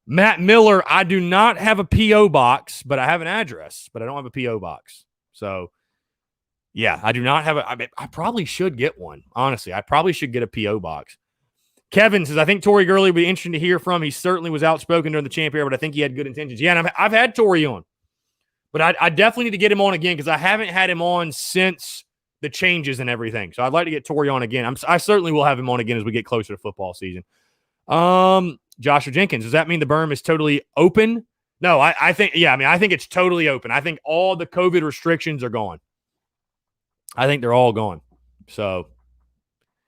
Matt Miller, I do not have a P.O. box, but I have an address, but I don't have a P.O. box. So, yeah, I do not have I probably should get one. Honestly, I probably should get a P.O. box. Kevin says, I think Tory Gurley would be interesting to hear from. He certainly was outspoken during the champ era, but I think he had good intentions. Yeah, and I've had Tory on. But I definitely need to get him on again because I haven't had him on since the changes and everything. So I'd like to get Tory on again. I certainly will have him on again as we get closer to football season. Joshua Jenkins, does that mean the berm is totally open? No, I think it's totally open. I think all the COVID restrictions are gone. I think they're all gone. So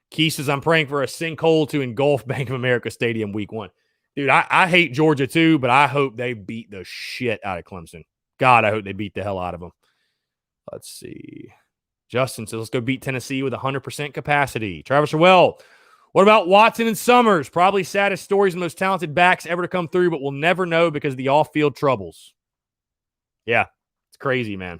Keith says, I'm praying for a sinkhole to engulf Bank of America Stadium week 1. Dude, I hate Georgia too, but I hope they beat the shit out of Clemson. God, I hope they beat the hell out of them. Let's see. Justin says, let's go beat Tennessee with 100% capacity. Travis Rowell, what about Watson and Summers? Probably saddest stories and most talented backs ever to come through, but we'll never know because of the off-field troubles. Yeah, it's crazy, man.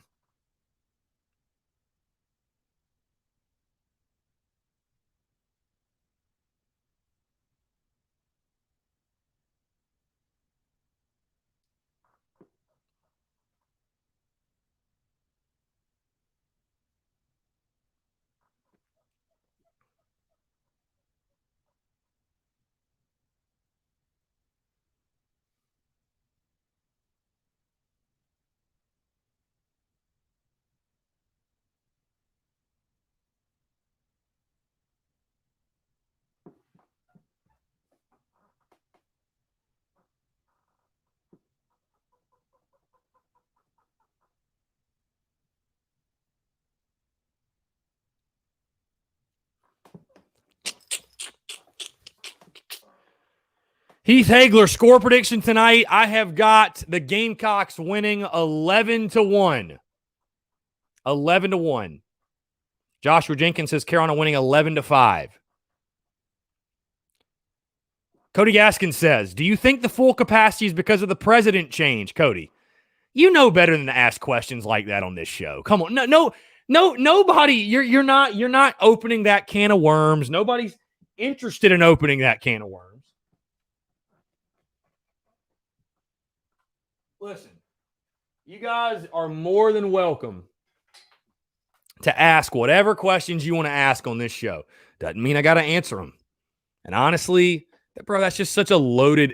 Heath Hagler, score prediction tonight. I have got the Gamecocks winning 11-1. 11-1. Joshua Jenkins says Carolina winning 11-5. Cody Gaskin says, do you think the full capacity is because of the president change, Cody? You know better than to ask questions like that on this show. Come on. Nobody, you're not opening that can of worms. Nobody's interested in opening that can of worms. Listen, you guys are more than welcome to ask whatever questions you want to ask on this show. Doesn't mean I got to answer them. And honestly, bro, that's just such a loaded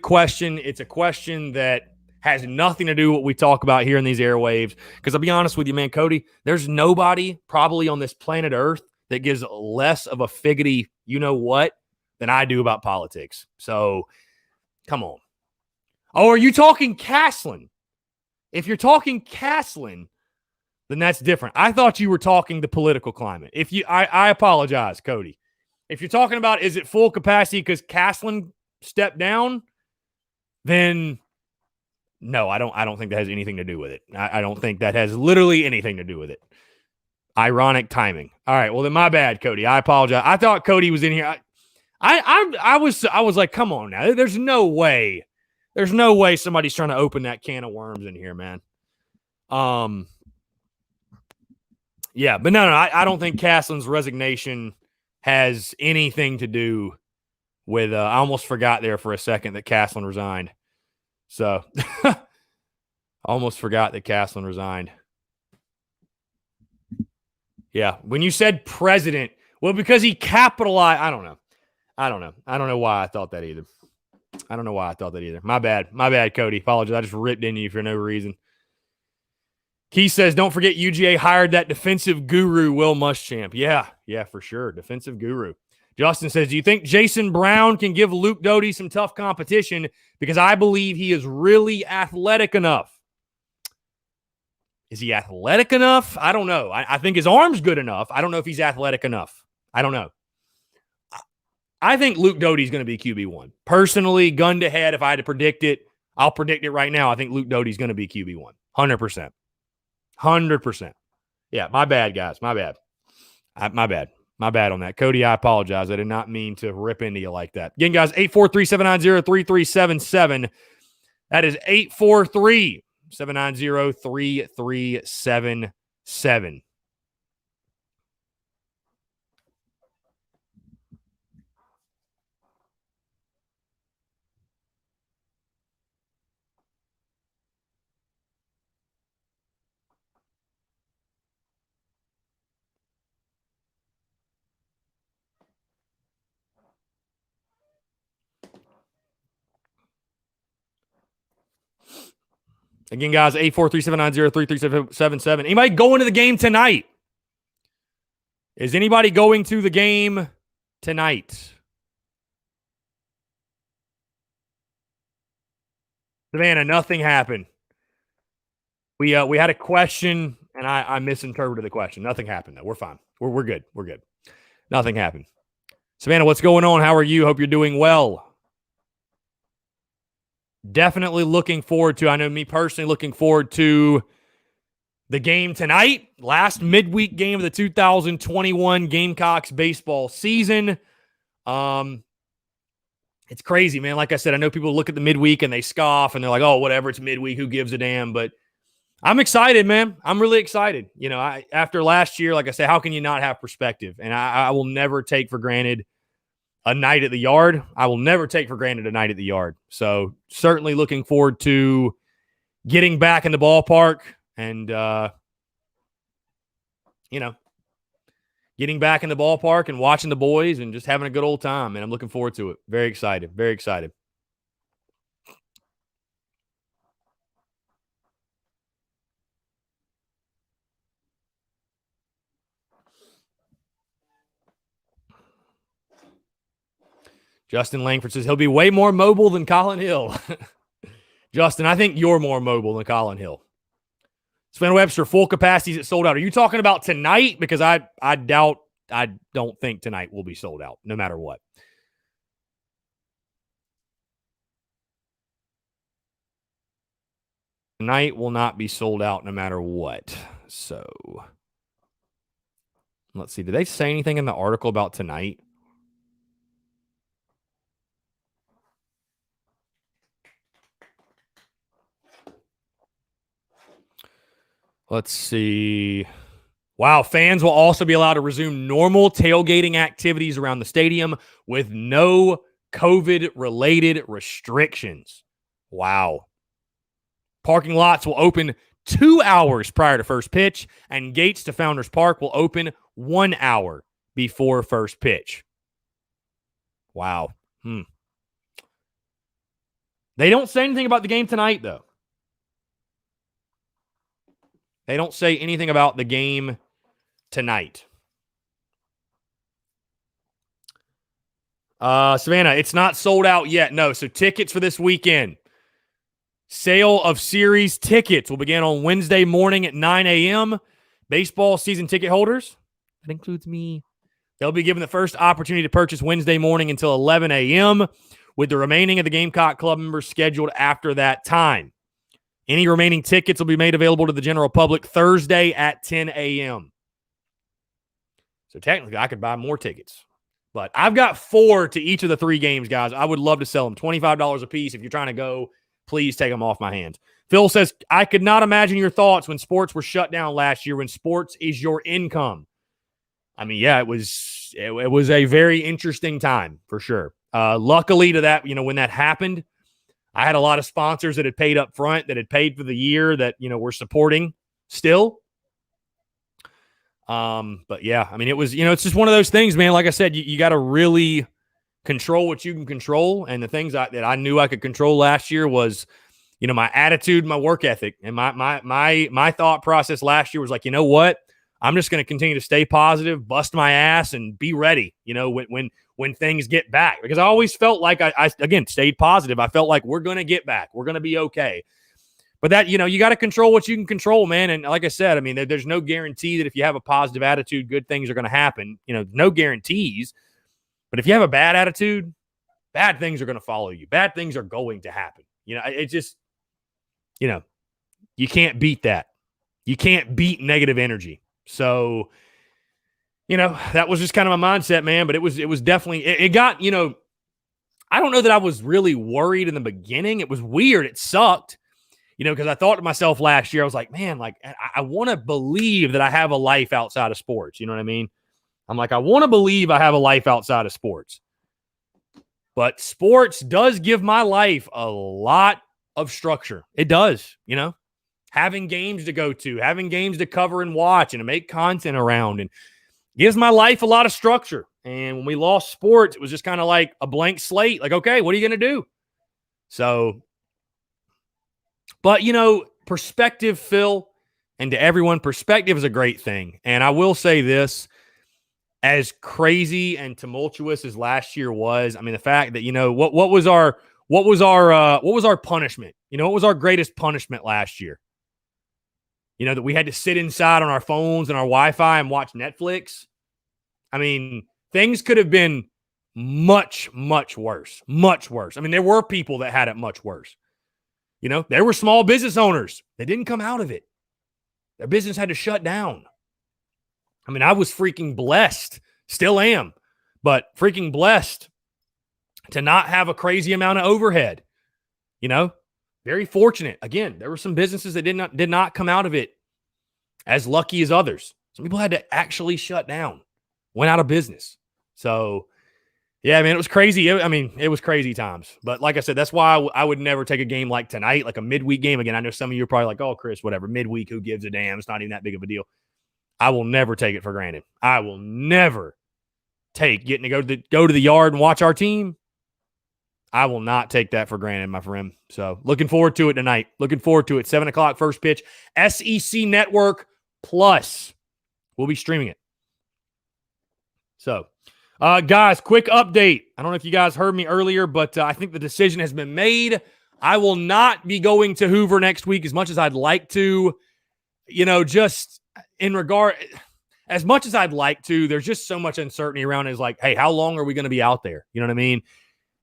question. It's a question that has nothing to do with what we talk about here in these airwaves. Because I'll be honest with you, man, Cody, there's nobody probably on this planet Earth that gives less of a figgity you-know-what than I do about politics. So, come on. Oh, are you talking Caslin? If you're talking Caslin, then that's different. I thought you were talking the political climate. I apologize, Cody. If you're talking about is it full capacity because Caslin stepped down, then no, I don't think that has anything to do with it. I don't think that has literally anything to do with it. Ironic timing. All right, well then my bad, Cody. I apologize. I thought Cody was in here. I was like, come on now. There's no way somebody's trying to open that can of worms in here, man. Yeah, but no, I don't think Caslin's resignation has anything to do with I almost forgot there for a second that Caslin resigned. So almost forgot that Caslin resigned. Yeah, when you said president, well, because he capitalized, I don't know. I don't know why I thought that either. My bad, Cody. Apologize. I just ripped into you for no reason. Keith says, don't forget UGA hired that defensive guru, Will Muschamp. Yeah, for sure. Defensive guru. Justin says, do you think Jason Brown can give Luke Doty some tough competition? Because I believe he is really athletic enough. Is he athletic enough? I don't know. I think his arm's good enough. I don't know if he's athletic enough. I don't know. I think Luke Doty's going to be QB1. Personally, gun to head, if I had to predict it, I'll predict it right now. I think Luke Doty's going to be QB1. 100%. 100%. Yeah, my bad, guys. My bad. My bad on that. Cody, I apologize. I did not mean to rip into you like that. Again, guys, 843-790-3377. That is 843-790-3377. Again, guys, 843-790-3377. Anybody going to the game tonight? Is anybody going to the game tonight? Savannah, nothing happened. We had a question, and I misinterpreted the question. Nothing happened, though. We're fine. We're good. We're good. Nothing happened. Savannah, what's going on? How are you? Hope you're doing well. Definitely looking forward to, I know me personally looking forward to the game tonight. Last midweek game of the 2021 Gamecocks baseball season. It's crazy, man. Like I said, I know people look at the midweek and they scoff and they're like, oh, whatever, it's midweek. Who gives a damn? But I'm excited, man. I'm really excited. You know, after last year, like I said, how can you not have perspective? And I will never take for granted a night at the Yard. I will never take for granted a night at the Yard. So certainly looking forward to getting back in the ballpark and, getting back in the ballpark and watching the boys and just having a good old time. And I'm looking forward to it. Very excited. Very excited. Justin Langford says he'll be way more mobile than Colin Hill. Justin, I think you're more mobile than Colin Hill. Sven Webster, full capacities at sold out. Are you talking about tonight? Because I don't think tonight will be sold out, no matter what. Tonight will not be sold out no matter what. So let's see. Did they say anything in the article about tonight? Let's see. Wow, fans will also be allowed to resume normal tailgating activities around the stadium with no COVID-related restrictions. Wow. Parking lots will open 2 hours prior to first pitch, and gates to Founders Park will open 1 hour before first pitch. Wow. They don't say anything about the game tonight, though. They don't say anything about the game tonight. Savannah, it's not sold out yet. No, so tickets for this weekend. Sale of series tickets will begin on Wednesday morning at 9 a.m. Baseball season ticket holders, that includes me, they'll be given the first opportunity to purchase Wednesday morning until 11 a.m., with the remaining of the Gamecock Club members scheduled after that time. Any remaining tickets will be made available to the general public Thursday at 10 a.m. So technically, I could buy more tickets. But I've got 4 to each of the 3 games, guys. I would love to sell them. $25 a piece. If you're trying to go, please take them off my hands. Phil says, I could not imagine your thoughts when sports were shut down last year, when sports is your income. I mean, yeah, it was a very interesting time for sure. Luckily to that, when that happened, I had a lot of sponsors that had paid up front, that had paid for the year, that, were supporting still. But yeah, I mean, it was, it's just one of those things, man. Like I said, you got to really control what you can control. And the things that I knew I could control last year was, my attitude, my work ethic, and my thought process last year was like, you know what? I'm just going to continue to stay positive, bust my ass, and be ready, when things get back. Because I always felt like I again, stayed positive. I felt like we're going to get back. We're going to be okay. But that, you got to control what you can control, man. And like I said, I mean, there's no guarantee that if you have a positive attitude, good things are going to happen. No guarantees. But if you have a bad attitude, bad things are going to follow you. Bad things are going to happen. It just, you can't beat that. You can't beat negative energy. So, that was just kind of my mindset, man. But it was definitely, it got, I don't know that I was really worried in the beginning. It was weird. It sucked. Because I thought to myself last year, I was like, man, like, I want to believe that I have a life outside of sports. You know what I mean? I'm like, I want to believe I have a life outside of sports. But sports does give my life a lot of structure. It does, having games to go to, having games to cover and watch and to make content around, and gives my life a lot of structure. And when we lost sports, it was just kind of like a blank slate. Like, okay, what are you going to do? So, but, perspective, Phil, and to everyone, perspective is a great thing. And I will say this, as crazy and tumultuous as last year was, I mean, the fact that, what was our punishment? What was our greatest punishment last year? That we had to sit inside on our phones and our Wi-Fi and watch Netflix. I mean, things could have been much, much worse. Much worse. I mean, there were people that had it much worse. There were small business owners that didn't come out of it. Their business had to shut down. I mean, I was freaking blessed, still am, but freaking blessed to not have a crazy amount of overhead. Very fortunate. Again, there were some businesses that did not come out of it as lucky as others. Some people had to actually shut down, went out of business. So, yeah, man, it was crazy. It was crazy times. But like I said, that's why I would never take a game like tonight, like a midweek game. Again, I know some of you are probably like, oh, Chris, whatever, midweek, who gives a damn? It's not even that big of a deal. I will never take it for granted. I will never take getting to go to the yard and watch our team. I will not take that for granted, my friend. So looking forward to it tonight. Looking forward to it. 7 o'clock first pitch. SEC Network Plus. We'll be streaming it. So, guys, quick update. I don't know if you guys heard me earlier, but I think the decision has been made. I will not be going to Hoover next week as much as I'd like to. Just in regard, as much as I'd like to, there's just so much uncertainty around it. It's like, hey, how long are we going to be out there? You know what I mean?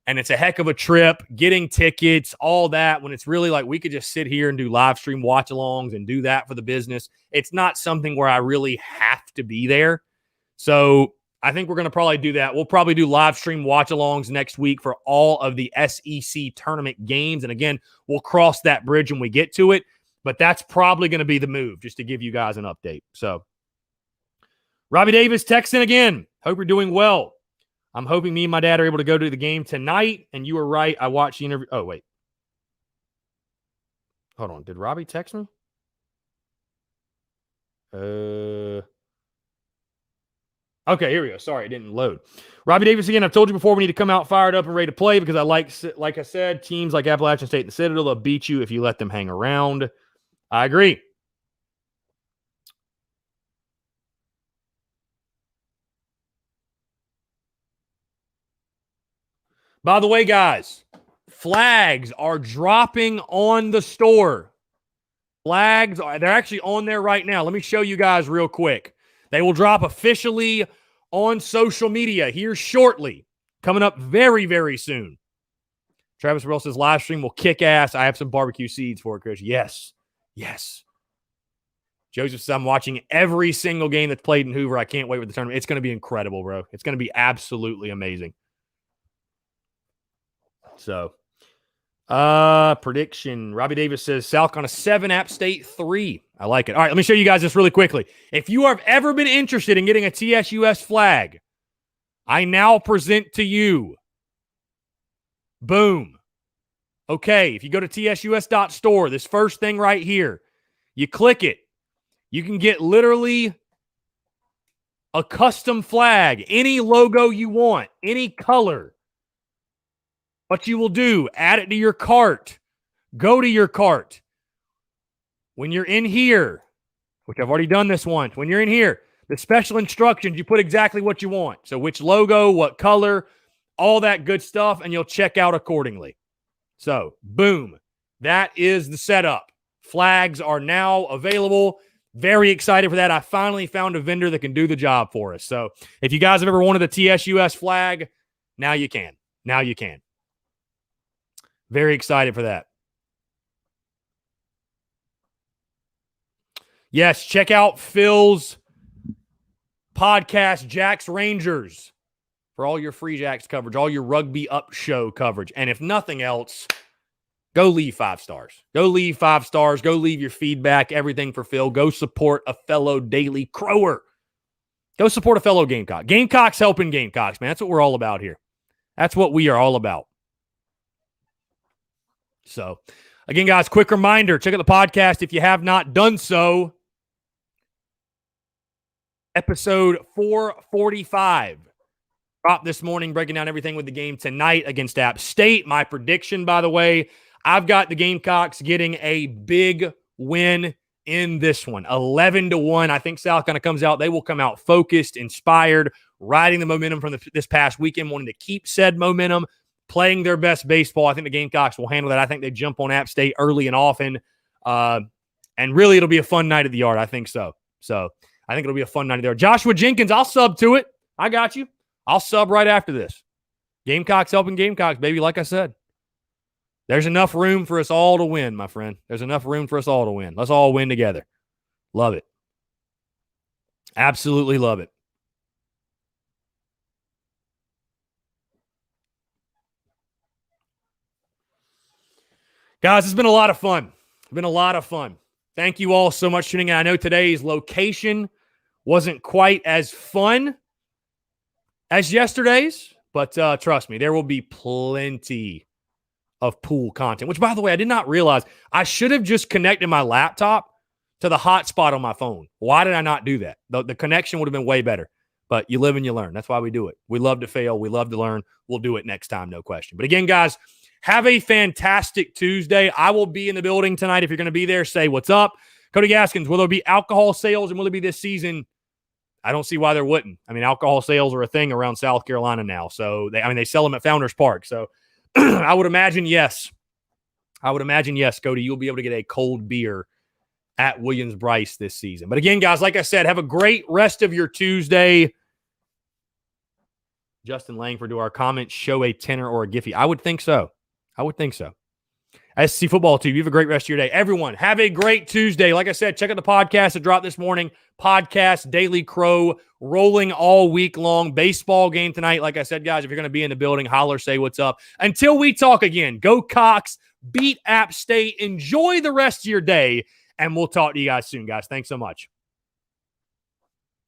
And it's a heck of a trip, getting tickets, all that, when it's really like we could just sit here and do live stream watch-alongs and do that for the business. It's not something where I really have to be there. So I think we're going to probably do that. We'll probably do live stream watch-alongs next week for all of the SEC tournament games. And again, we'll cross that bridge when we get to it. But that's probably going to be the move, just to give you guys an update. So, Robbie Davis texting again. Hope you're doing well. I'm hoping me and my dad are able to go to the game tonight. And you were right. I watched the interview. Oh, wait. Hold on. Did Robbie text me? Okay, here we go. Sorry, it didn't load. Robbie Davis again. I've told you before, we need to come out fired up and ready to play because like I said, teams like Appalachian State and the Citadel will beat you if you let them hang around. I agree. By the way, guys, flags are dropping on the store. Flags, they're actually on there right now. Let me show you guys real quick. They will drop officially on social media here shortly. Coming up very, very soon. Travis Burrell says live stream will kick ass. I have some barbecue seeds for it, Chris. Yes. Yes. Joseph says I'm watching every single game that's played in Hoover. I can't wait for the tournament. It's going to be incredible, bro. It's going to be absolutely amazing. So, prediction. Robbie Davis says South on a 7, App State 3. I like it. All right, let me show you guys this really quickly. If you have ever been interested in getting a TSUS flag, I now present to you. Boom. Okay, if you go to tsus.store, this first thing right here, you click it. You can get literally a custom flag, any logo you want, any color. What you will do, add it to your cart. Go to your cart. When you're in here, which I've already done this once, when you're in here, the special instructions, you put exactly what you want. So which logo, what color, all that good stuff, and you'll check out accordingly. So, boom. That is the setup. Flags are now available. Very excited for that. I finally found a vendor that can do the job for us. So, if you guys have ever wanted a TSUS flag, now you can. Now you can. Very excited for that. Yes, check out Phil's podcast, Jacks Rangers, for all your Free Jacks coverage, all your Rugby Up Show coverage. And if nothing else, go leave 5 stars. Go leave 5 stars. Go leave your feedback, everything for Phil. Go support a fellow Daily Crower. Go support a fellow Gamecock. Gamecocks helping Gamecocks, man. That's what we're all about here. That's what we are all about. So, again, guys, quick reminder, check out the podcast if you have not done so. Episode 445. Dropped this morning, breaking down everything with the game tonight against App State. My prediction, by the way, I've got the Gamecocks getting a big win in this one. 11-1. I think South kind of comes out. They will come out focused, inspired, riding the momentum from this past weekend, wanting to keep said momentum, playing their best baseball. I think the Gamecocks will handle that. I think they jump on App State early and often. And really, it'll be a fun night at the Yard. I think so. So, I think it'll be a fun night at the Yard. Joshua Jenkins, I'll sub to it. I got you. I'll sub right after this. Gamecocks helping Gamecocks, baby, like I said. There's enough room for us all to win, my friend. There's enough room for us all to win. Let's all win together. Love it. Absolutely love it. Guys, it's been a lot of fun. It's been a lot of fun. Thank you all so much for tuning in. I know today's location wasn't quite as fun as yesterday's, but trust me, there will be plenty of pool content, which, by the way, I did not realize. I should have just connected my laptop to the hotspot on my phone. Why did I not do that? The connection would have been way better, but you live and you learn. That's why we do it. We love to fail. We love to learn. We'll do it next time, no question. But again, guys, have a fantastic Tuesday. I will be in the building tonight. If you're going to be there, say what's up. Cody Gaskins, will there be alcohol sales and will it be this season? I don't see why there wouldn't. I mean, alcohol sales are a thing around South Carolina now. So, they sell them at Founders Park. So, I would imagine yes. Cody, you'll be able to get a cold beer at Williams-Brice this season. But again, guys, like I said, have a great rest of your Tuesday. Justin Langford, do our comments show a tenor or a Giphy? I would think so. SC Football Tube. You have a great rest of your day. Everyone, have a great Tuesday. Like I said, check out the podcast that dropped this morning. Podcast, Daily Crow, rolling all week long. Baseball game tonight. Like I said, guys, if you're going to be in the building, holler, say what's up. Until we talk again, go Cox, beat App State. Enjoy the rest of your day, and we'll talk to you guys soon, guys. Thanks so much.